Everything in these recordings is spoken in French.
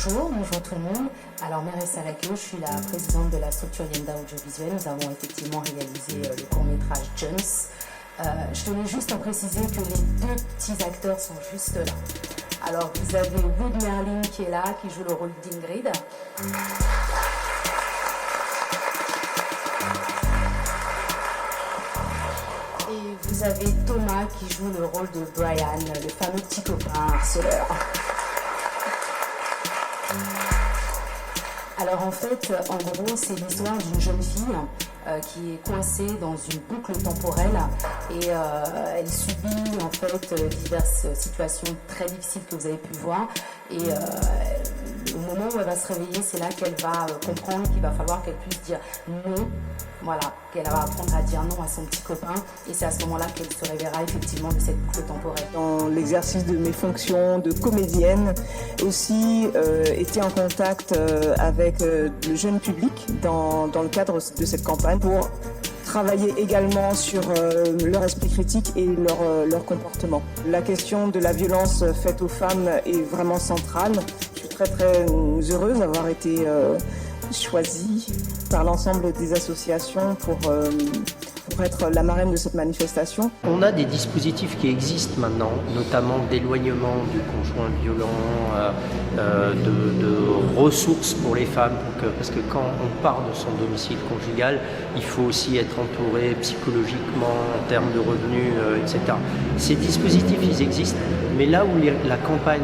Bonjour tout le monde. Alors Mérès Salakio, je suis la présidente de la structure Yenda Audiovisuel. Nous avons effectivement réalisé le court-métrage Jones. Je tenais juste à préciser que les deux petits acteurs sont juste là. Alors vous avez Wood Merlin qui est là, qui joue le rôle d'Ingrid. Et vous avez Thomas qui joue le rôle de Brian, le fameux petit copain harceleur. Alors en fait, en gros, c'est l'histoire d'une jeune fille qui est coincée dans une boucle temporelle et elle subit en fait diverses situations très difficiles que vous avez pu voir. Et au moment où elle va se réveiller, c'est là qu'elle va comprendre qu'il va falloir qu'elle puisse dire non. Voilà, qu'elle va apprendre à dire non à son petit copain et c'est à ce moment-là qu'elle se réveillera effectivement de cette boucle temporelle. Dans l'exercice de mes fonctions de comédienne, aussi été en contact avec le jeune public dans le cadre de cette campagne pour travailler également sur leur esprit critique et leur comportement. La question de la violence faite aux femmes est vraiment centrale. Je suis très heureuse d'avoir été choisie par l'ensemble des associations pour être la marraine de cette manifestation. On a des dispositifs qui existent maintenant, notamment d'éloignement du conjoint violent, de ressources pour les femmes, parce que quand on part de son domicile conjugal, il faut aussi être entouré psychologiquement, en termes de revenus, etc. Ces dispositifs, ils existent, mais là où la campagne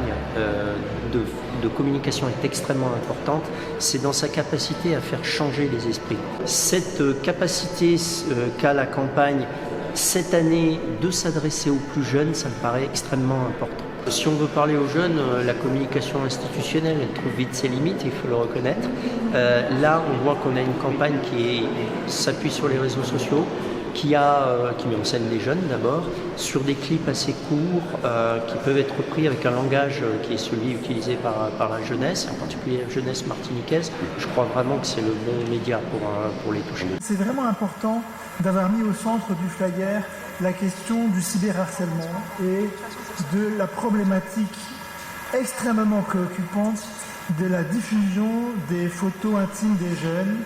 de communication est extrêmement importante, c'est dans sa capacité à faire changer les esprits. Cette capacité qu'a la campagne cette année de s'adresser aux plus jeunes, ça me paraît extrêmement important. Si on veut parler aux jeunes, la communication institutionnelle, elle trouve vite ses limites, il faut le reconnaître. Là, on voit qu'on a une campagne qui s'appuie sur les réseaux sociaux, qui met en scène les jeunes d'abord, sur des clips assez courts qui peuvent être repris avec un langage qui est celui utilisé par la jeunesse, en particulier la jeunesse martiniquaise. Je crois vraiment que c'est le bon média pour les toucher. C'est vraiment important d'avoir mis au centre du flyer la question du cyberharcèlement et de la problématique extrêmement préoccupante de la diffusion des photos intimes des jeunes,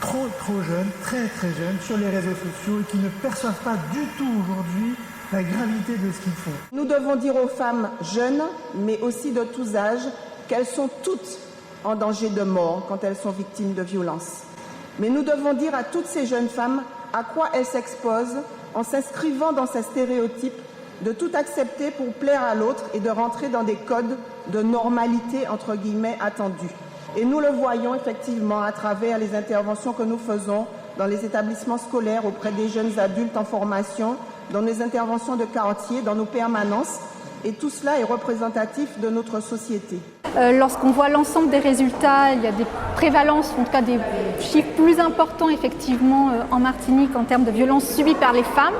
trop jeunes, très jeunes, sur les réseaux sociaux et qui ne perçoivent pas du tout aujourd'hui la gravité de ce qu'ils font. Nous devons dire aux femmes jeunes, mais aussi de tous âges, qu'elles sont toutes en danger de mort quand elles sont victimes de violences. Mais nous devons dire à toutes ces jeunes femmes à quoi elles s'exposent en s'inscrivant dans ces stéréotypes de tout accepter pour plaire à l'autre et de rentrer dans des codes de normalité entre guillemets attendus. Et nous le voyons effectivement à travers les interventions que nous faisons dans les établissements scolaires auprès des jeunes adultes en formation, dans nos interventions de quartier, dans nos permanences. Et tout cela est représentatif de notre société. Lorsqu'on voit l'ensemble des résultats, il y a des prévalences, en tout cas des chiffres plus importants effectivement en Martinique en termes de violences subies par les femmes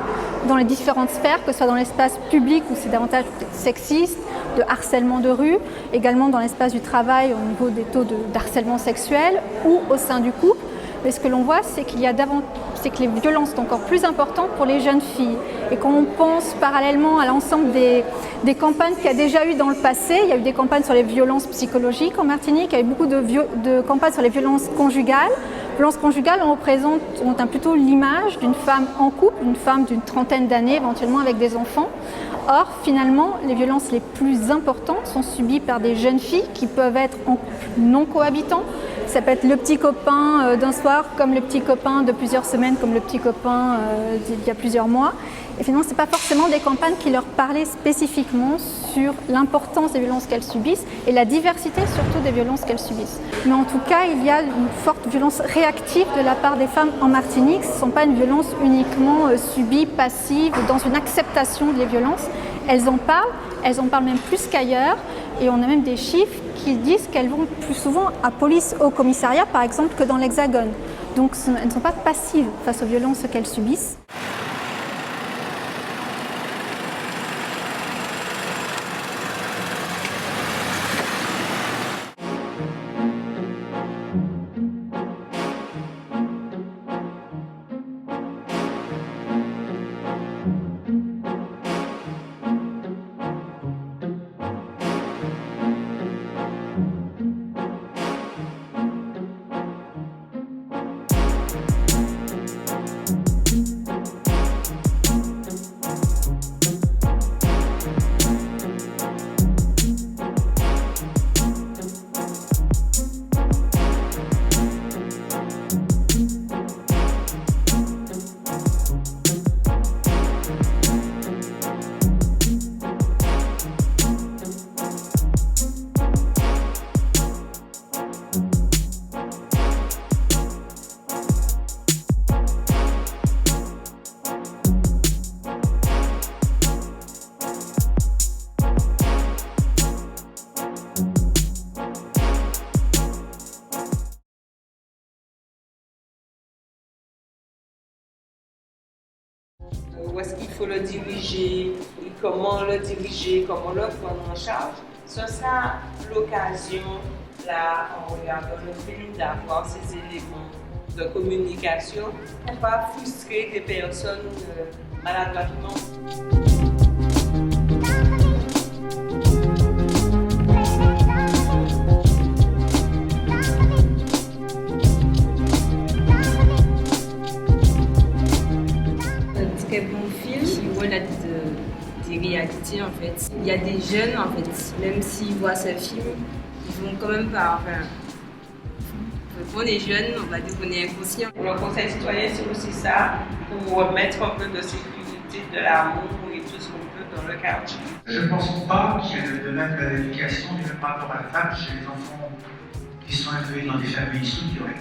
dans les différentes sphères, que ce soit dans l'espace public où c'est davantage sexiste, de harcèlement de rue, également dans l'espace du travail au niveau des taux d'harcèlement sexuel ou au sein du couple. Mais ce que l'on voit, c'est que les violences sont encore plus importantes pour les jeunes filles. Et quand on pense parallèlement à l'ensemble des campagnes qu'il y a déjà eu dans le passé, il y a eu des campagnes sur les violences psychologiques en Martinique, il y a eu beaucoup de campagnes sur les violences conjugales. Les violences conjugales, on a plutôt l'image d'une femme en couple, une femme d'une trentaine d'années, éventuellement avec des enfants. Or, finalement, les violences les plus importantes sont subies par des jeunes filles qui peuvent être en couple non cohabitant. Ça peut être le petit copain d'un soir, comme le petit copain de plusieurs semaines, comme le petit copain d'il y a plusieurs mois. Et finalement, ce n'est pas forcément des campagnes qui leur parlaient spécifiquement sur l'importance des violences qu'elles subissent et la diversité surtout des violences qu'elles subissent. Mais en tout cas, il y a une forte violence réactive de la part des femmes en Martinique. Ce ne sont pas une violence uniquement subie, passive, dans une acceptation des violences. Elles en parlent même plus qu'ailleurs. Et on a même des chiffres qui disent qu'elles vont plus souvent à police, au commissariat par exemple, que dans l'Hexagone. Donc elles ne sont pas passives face aux violences qu'elles subissent. Où est-ce qu'il faut le diriger, comment le diriger, comment le prendre en charge. Ce sera l'occasion, là, en regardant le film, d'avoir ces éléments de communication pour ne pas frustrer des personnes maladroitement. Très bon film qui relate des réalités en fait. Il y a des jeunes en fait, même s'ils voient ce film, ils vont quand même pas. Enfin, on est jeunes, on va dire qu'on est inconscient. Le conseil citoyen, c'est aussi ça, pour remettre un peu de sécurité, de l'amour et tout ce qu'on peut dans le quartier. Je ne pense pas qu'il y ait de même éducation, du même rapport à la femme chez les enfants qui sont élevés dans des familles structurées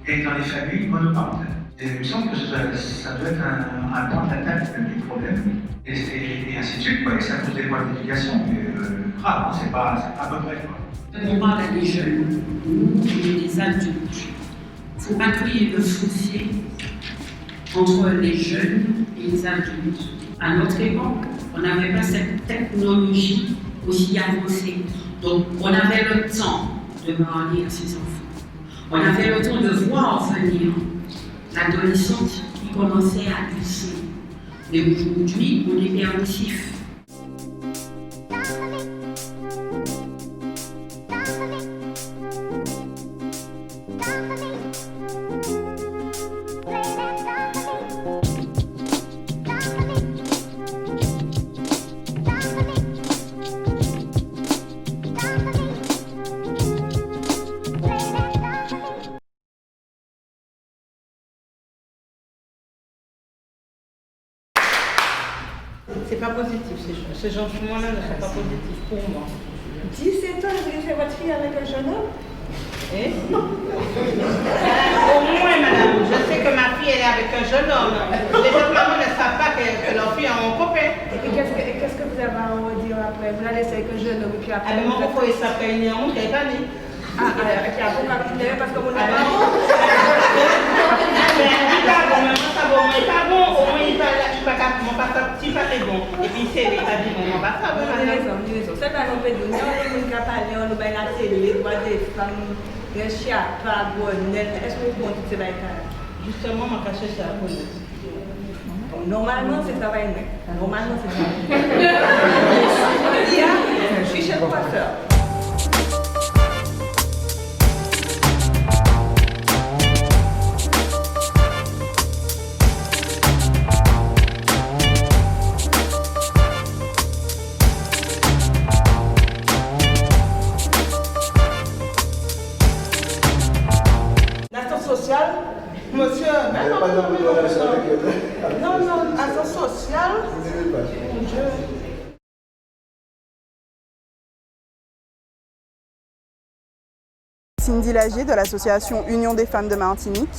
et dans des familles monoparentales. Et il me semble que ça doit être un point d'attaque du problème, et ainsi de suite, quoi. Et ça pose des problèmes d'éducation, mais grave, hein, c'est pas à peu près. Quoi. On parle à des jeunes, nous, les adultes. Il ne faut pas créer le fossé entre les jeunes et les adultes. À notre époque, on n'avait pas cette technologie aussi avancée. Donc, on avait le temps de parler à ses enfants. On avait le temps de voir venir l'adolescente qui commençait à glisser. Mais aujourd'hui, on est permissif. C'est pas positif, ces changements-là ne sont pas positifs pour moi. 17 ans, vous laissez votre fille avec un jeune homme? Eh? Au moins, madame, je sais que ma fille elle est avec un jeune homme. Les autres mamans ne savent pas que leur fille a un copain. Et puis qu'est-ce que vous avez à redire après? Vous la laissez avec un jeune homme et puis après. Ah, mais mon copain, il s'appelle Néon, qui n'est pas né. Ah, qui a beaucoup à parce que vous n'avez pas. Mais il n'est pas bon, mais moi, ça va, au moins, il n'est pas bon. Au moins, il n'est pas là, je ne suis pas capable, mon passage, si pas très bon. Et puis, c'est l'état du bon, mon passage. Vous avez raison, vous avez raison. C'est pas non plus de nous, on n'a pas parlé, on a la télé, les droits des femmes, les chiens, pas bonnes. Est-ce que vous comptez toutes ces bagages? Justement, on va chercher ça pour nous. Normalement, c'est ça va être. Normalement, c'est ça. Je suis chez le coiffeur. L'assistance sociale, monsieur, non, assistance social. Cindy Lagier de l'association Union des femmes de Martinique.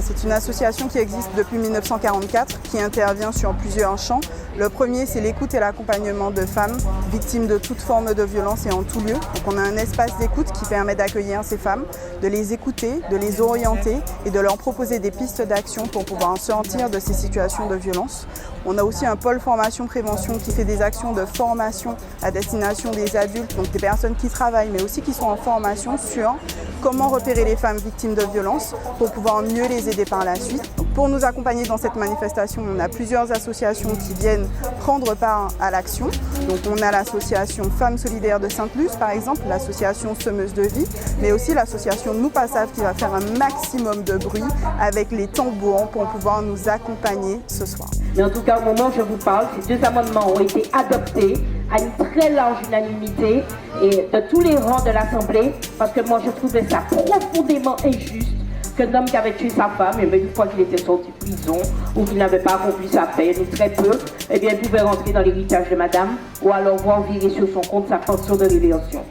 C'est une association qui existe depuis 1944, qui intervient sur plusieurs champs. Le premier, c'est l'écoute et l'accompagnement de femmes victimes de toute forme de violence et en tout lieu. Donc on a un espace d'écoute qui permet d'accueillir ces femmes, de les écouter, de les orienter et de leur proposer des pistes d'action pour pouvoir sortir de ces situations de violence. On a aussi un pôle formation-prévention qui fait des actions de formation à destination des adultes, donc des personnes qui travaillent mais aussi qui sont en formation sur comment repérer les femmes victimes de violences pour pouvoir mieux les aider par la suite. Donc pour nous accompagner dans cette manifestation, on a plusieurs associations qui viennent prendre part à l'action. Donc on a l'association Femmes Solidaires de Sainte-Luce par exemple, l'association Semeuse de Vie, mais aussi l'association Nous Pas Savent qui va faire un maximum de bruit avec les tambours pour pouvoir nous accompagner ce soir. Mais en tout cas, au moment où je vous parle, ces 2 amendements ont été adoptés à une très large unanimité et de tous les rangs de l'Assemblée, parce que moi je trouvais ça profondément injuste qu'un homme qui avait tué sa femme, et bien une fois qu'il était sorti de prison ou qu'il n'avait pas accompli sa peine, ou très peu, eh bien pouvait rentrer dans l'héritage de madame ou alors voir virer sur son compte sa pension de réversion.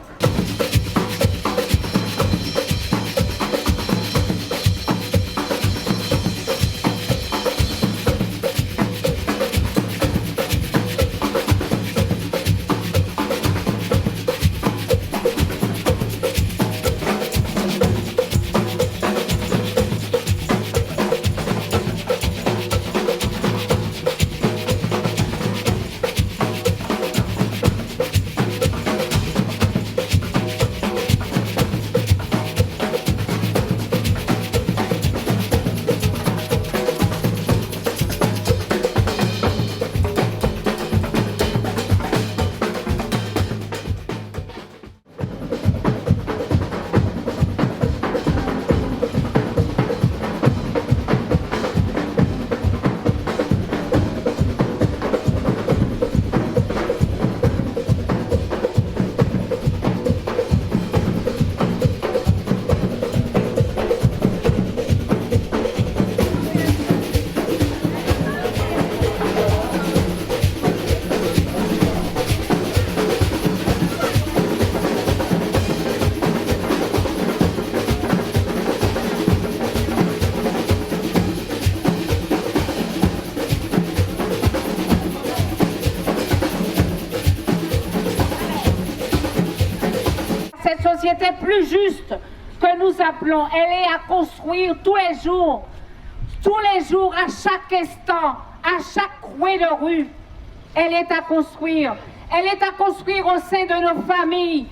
Société plus juste que nous appelons, elle est à construire tous les jours, à chaque instant, à chaque coin de rue. Elle est à construire au sein de nos familles,